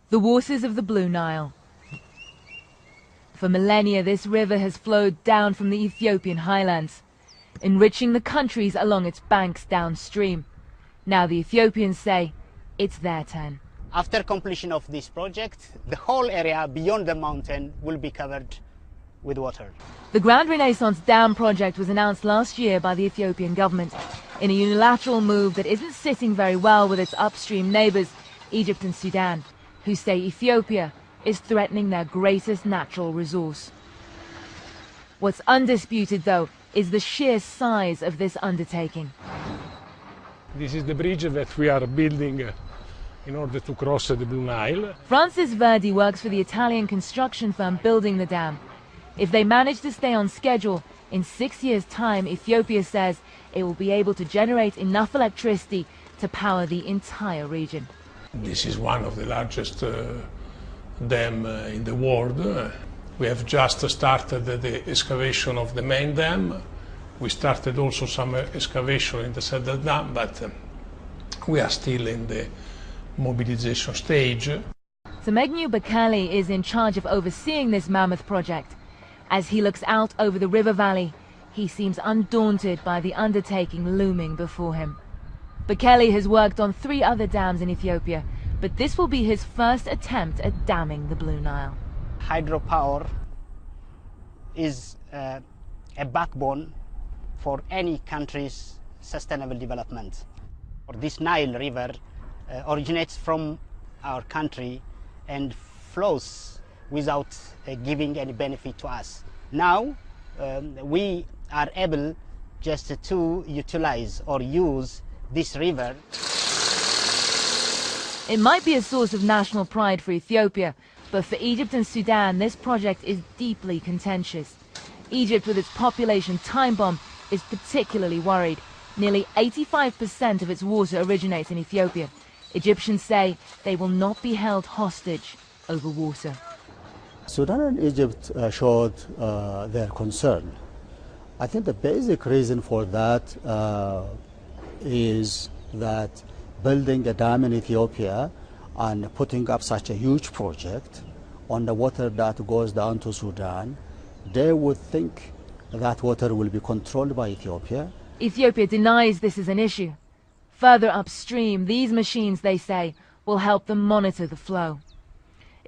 The waters of the Blue Nile. For millennia, this river has flowed down from the Ethiopian highlands, enriching the countries along its banks downstream. Now the Ethiopians say it's their turn. After completion of this project, the whole area beyond the mountain will be covered with water. The Grand Renaissance Dam project was announced last year by the Ethiopian government in a unilateral move that isn't sitting very well with its upstream neighbors, Egypt and Sudan, who say Ethiopia is threatening their greatest natural resource. What's undisputed, though, is the sheer size of this undertaking. This is the bridge that we are building in order to cross the Blue Nile. Francis Verdi works for the Italian construction firm building the dam. If they manage to stay on schedule, in 6 years' time, Ethiopia says it will be able to generate enough electricity to power the entire region. This is one of the largest dam in the world. We have just started the excavation of the main dam. We started also some excavation in the Saddle Dam, but we are still in the mobilization stage. Semegnu Bekele is in charge of overseeing this mammoth project. As he looks out over the river valley, he seems undaunted by the undertaking looming before him. Bekele has worked on 3 other dams in Ethiopia, but this will be his first attempt at damming the Blue Nile. Hydropower is a backbone for any country's sustainable development. This Nile River originates from our country and flows without giving any benefit to us. Now we are able just to utilize or use this river. It might be a source of national pride for Ethiopia, but for Egypt and Sudan, this project is deeply contentious. Egypt, with its population time bomb, is particularly worried. Nearly 85% of its water originates in Ethiopia. Egyptians say they will not be held hostage over water. Sudan and Egypt showed their concern. I think the basic reason for that is that building a dam in Ethiopia and putting up such a huge project on the water that goes down to Sudan, they would think that water will be controlled by Ethiopia. Ethiopia denies this is an issue. Further upstream, these machines, they say, will help them monitor the flow.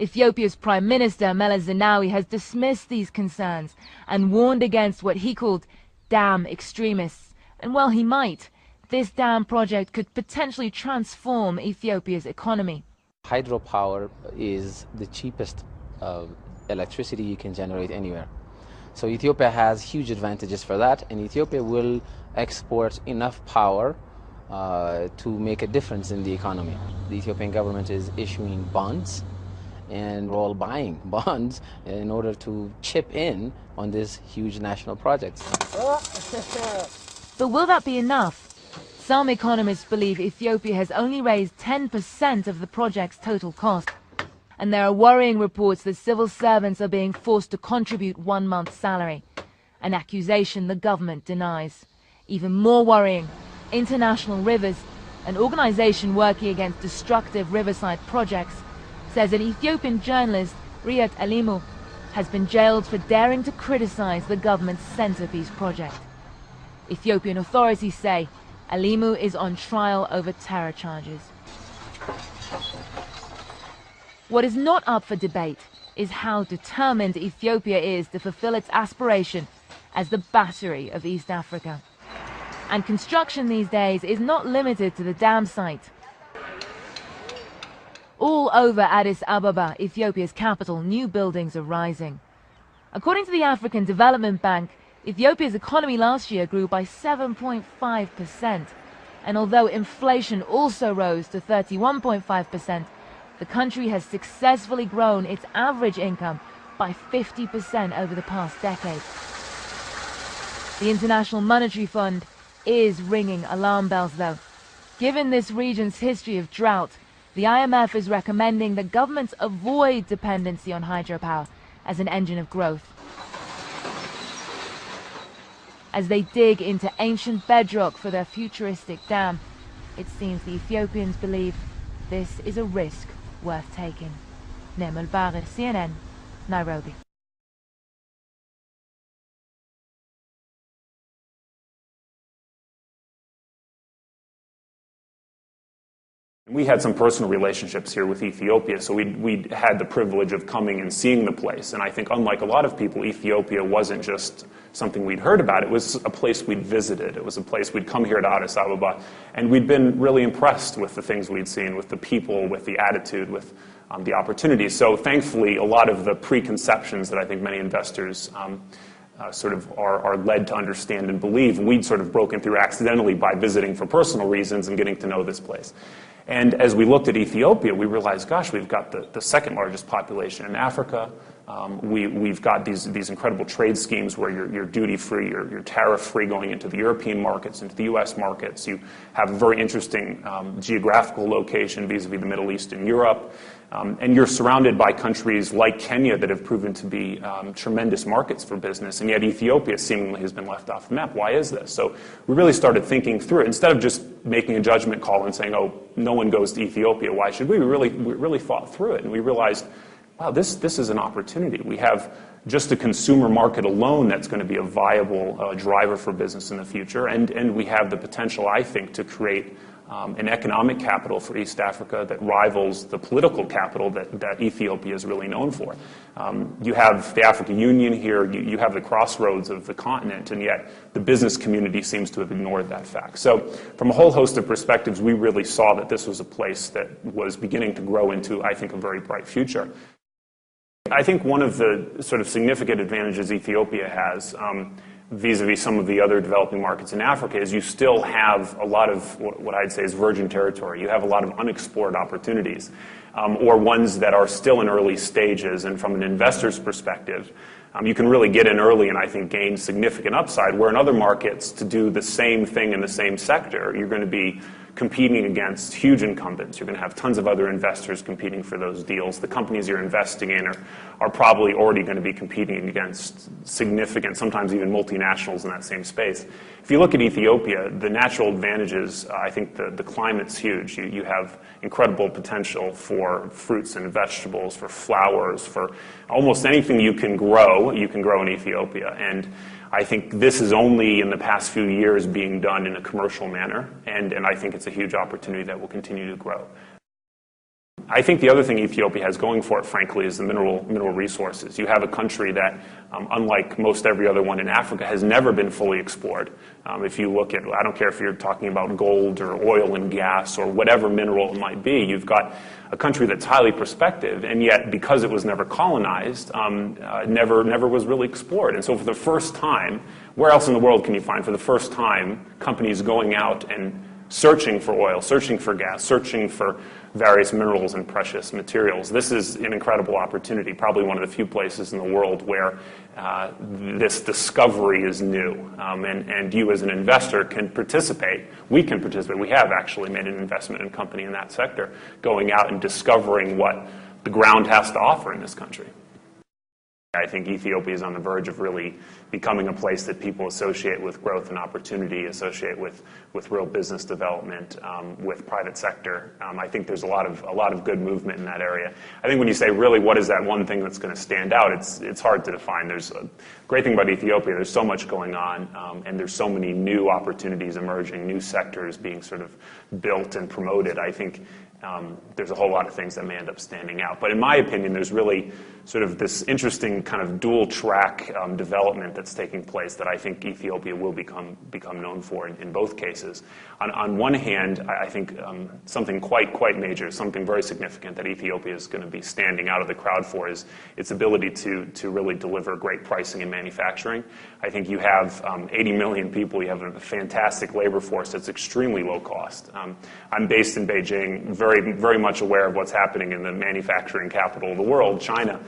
Ethiopia's Prime Minister Meles Zenawi has dismissed these concerns and warned against what he called dam extremists. And well, he might. This dam project could potentially transform Ethiopia's economy. Hydropower is the cheapest electricity you can generate anywhere. So Ethiopia has huge advantages for that, and Ethiopia will export enough power to make a difference in the economy. The Ethiopian government is issuing bonds, and we're all buying bonds in order to chip in on this huge national project. But will that be enough? Some economists believe Ethiopia has only raised 10% of the project's total cost. And there are worrying reports that civil servants are being forced to contribute 1 month's salary, an accusation the government denies. Even more worrying, International Rivers, an organization working against destructive riverside projects, says an Ethiopian journalist, Riyad Alimu, has been jailed for daring to criticize the government's centerpiece project. Ethiopian authorities say Alimu is on trial over terror charges. What is not up for debate is how determined Ethiopia is to fulfill its aspiration as the battery of East Africa. And construction these days is not limited to the dam site. All over Addis Ababa, Ethiopia's capital, new buildings are rising. According to the African Development Bank, Ethiopia's economy last year grew by 7.5%. And although inflation also rose to 31.5%, the country has successfully grown its average income by 50% over the past decade. The International Monetary Fund is ringing alarm bells, though. Given this region's history of drought, the IMF is recommending that governments avoid dependency on hydropower as an engine of growth. As they dig into ancient bedrock for their futuristic dam, it seems the Ethiopians believe this is a risk worth taking. Neema Al-Bagher, CNN, Nairobi. We had some personal relationships here with Ethiopia, so we'd had the privilege of coming and seeing the place. And I think unlike a lot of people, Ethiopia wasn't just something we'd heard about. It was a place we'd visited. It was a place we'd come here to Addis Ababa, and we'd been really impressed with the things we'd seen, with the people, with the attitude, with the opportunities. So thankfully, a lot of the preconceptions that I think many investors sort of are led to understand and believe, we'd sort of broken through accidentally by visiting for personal reasons and getting to know this place. And as we looked at Ethiopia, we realized, gosh, we've got the second largest population in Africa. We've got these incredible trade schemes where you're duty-free, you're tariff-free going into the European markets, into the U.S. markets. You have a very interesting geographical location vis-a-vis the Middle East and Europe. And you're surrounded by countries like Kenya that have proven to be tremendous markets for business, and yet Ethiopia seemingly has been left off the map. Why is this? So we really started thinking through it. Instead of just making a judgment call and saying, oh, no one goes to Ethiopia, why should we? We really thought through it, and we realized, wow, this is an opportunity. We have just a consumer market alone that's going to be a viable driver for business in the future, and we have the potential, I think, to create an economic capital for East Africa that rivals the political capital that Ethiopia is really known for. You have the African Union here, you have the crossroads of the continent, and yet the business community seems to have ignored that fact. So from a whole host of perspectives, we really saw that this was a place that was beginning to grow into, I think, a very bright future. I think one of the sort of significant advantages Ethiopia has vis-a-vis some of the other developing markets in Africa is you still have a lot of what I'd say is virgin territory. You have a lot of unexplored opportunities, or ones that are still in early stages. And from an investor's perspective, you can really get in early and I think gain significant upside, where in other markets to do the same thing in the same sector, you're going to be competing against huge incumbents. You're going to have tons of other investors competing for those deals. The companies you're investing in are probably already going to be competing against significant, sometimes even multinationals in that same space. If you look at Ethiopia, the natural advantages, I think the climate's huge. You have incredible potential for fruits and vegetables, for flowers, for almost anything you can grow in Ethiopia. And I think this is only in the past few years being done in a commercial manner, and I think it's a huge opportunity that will continue to grow. I think the other thing Ethiopia has going for it, frankly, is the mineral resources. You have a country that, unlike most every other one in Africa, has never been fully explored. If you look at, I don't care if you're talking about gold or oil and gas or whatever mineral it might be, you've got a country that's highly prospective, and yet because it was never colonized, never was really explored. And so for the first time, where else in the world can you find, for the first time, companies going out and searching for oil, searching for gas, searching for various minerals and precious materials? This is an incredible opportunity, probably one of the few places in the world where this discovery is new. And you as an investor can participate. We can participate. We have actually made an investment in a company in that sector, going out and discovering what the ground has to offer in this country. I think Ethiopia is on the verge of really becoming a place that people associate with growth and opportunity, associate with real business development, with private sector. I think there's a lot of good movement in that area. I think when you say really what is that one thing that's going to stand out, it's hard to define. There's a great thing about Ethiopia. There's so much going on, and there's so many new opportunities emerging, new sectors being sort of built and promoted. I think there's a whole lot of things that may end up standing out. But in my opinion, there's really sort of this interesting kind of dual track development that's taking place that I think Ethiopia will become known for in both cases. On one hand, I think something quite major, something very significant that Ethiopia is going to be standing out of the crowd for is its ability to really deliver great pricing and manufacturing. I think you have 80 million people. You have a fantastic labor force that's extremely low cost. I'm based in Beijing, very much aware of what's happening in the manufacturing capital of the world, China.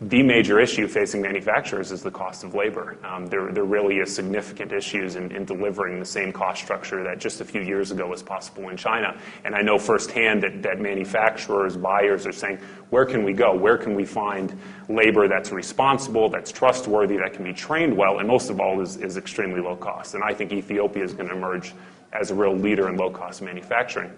The major issue facing manufacturers is the cost of labor. There really is significant issues in delivering the same cost structure that just a few years ago was possible in China. And I know firsthand that manufacturers, buyers are saying, where can we go? Where can we find labor that's responsible, that's trustworthy, that can be trained well, and most of all is extremely low cost. And I think Ethiopia is going to emerge as a real leader in low-cost manufacturing.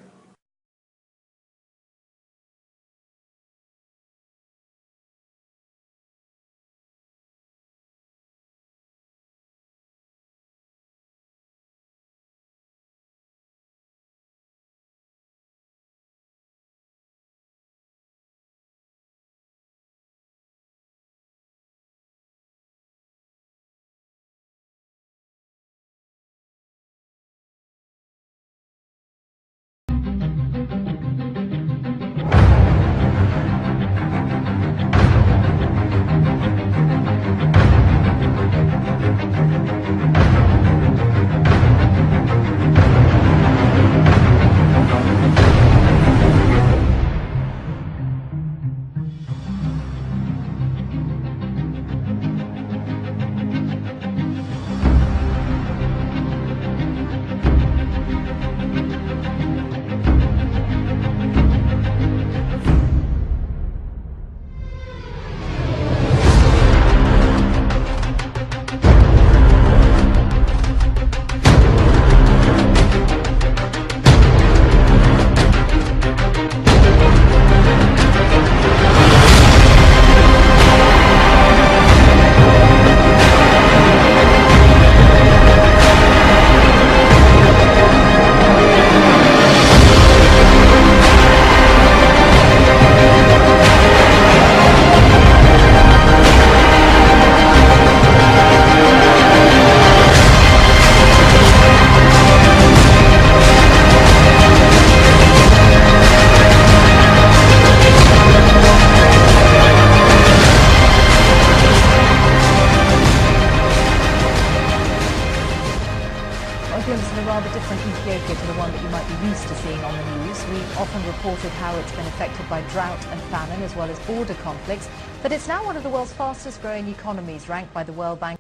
a rather different Ethiopia to the one that you might be used to seeing on the news. We've often reported how it's been affected by drought and famine as well as border conflicts, but it's now one of the world's fastest growing economies, ranked by the World Bank.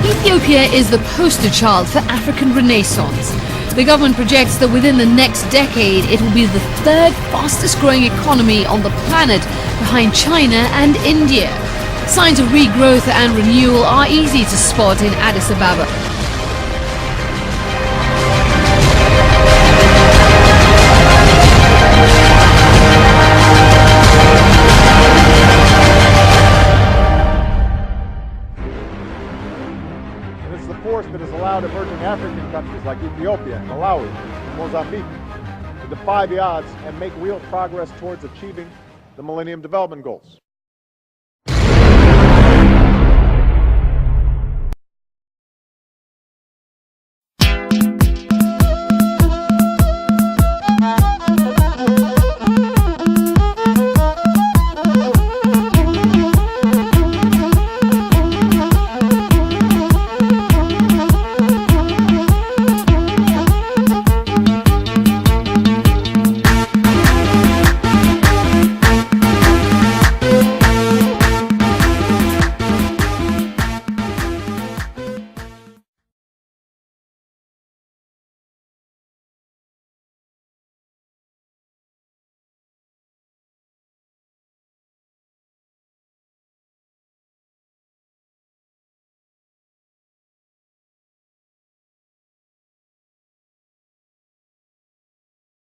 Ethiopia is the poster child for African Renaissance. The government projects that within the next decade it will be the third fastest growing economy on the planet, behind China and India. Signs of regrowth and renewal are easy to spot in Addis Ababa. It's the force that has allowed emerging African countries like Ethiopia, Malawi, and Mozambique to defy the odds and make real progress towards achieving the Millennium Development Goals.